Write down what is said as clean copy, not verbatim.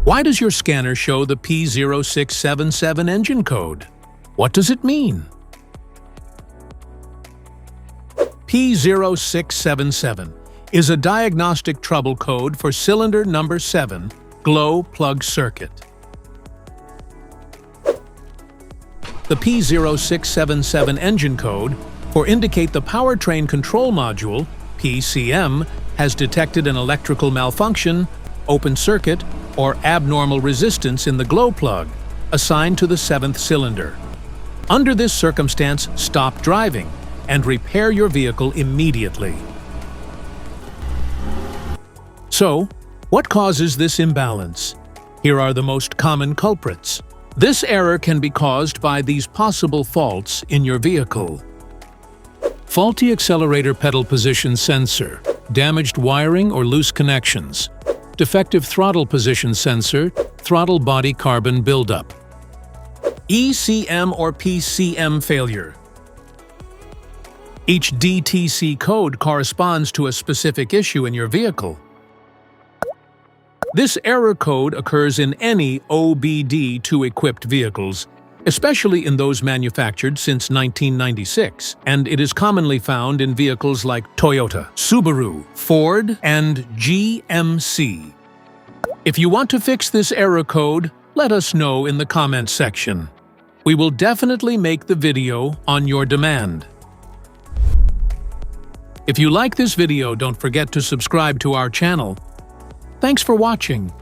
Why does your scanner show the P0677 engine code? What does it mean? P0677 is a diagnostic trouble code for cylinder number 7 glow plug circuit. The P0677 engine code for indicate the powertrain control module, PCM, has detected an electrical malfunction, open circuit, or abnormal resistance in the glow plug assigned to the 7th cylinder. Under this circumstance, stop driving and repair your vehicle immediately. So, what causes this imbalance? Here are the most common culprits. This error can be caused by these possible faults in your vehicle. Faulty accelerator pedal position sensor, damaged wiring or loose connections, defective throttle position sensor, throttle body carbon buildup. ECM or PCM failure. Each DTC code corresponds to a specific issue in your vehicle. This error code occurs in any OBD2 equipped vehicles, especially in those manufactured since 1996, and it is commonly found in vehicles like Toyota, Subaru, Ford, and GMC. If you want to fix this error code, let us know in the comments section. We will definitely make the video on your demand. If you like this video, don't forget to subscribe to our channel. Thanks for watching.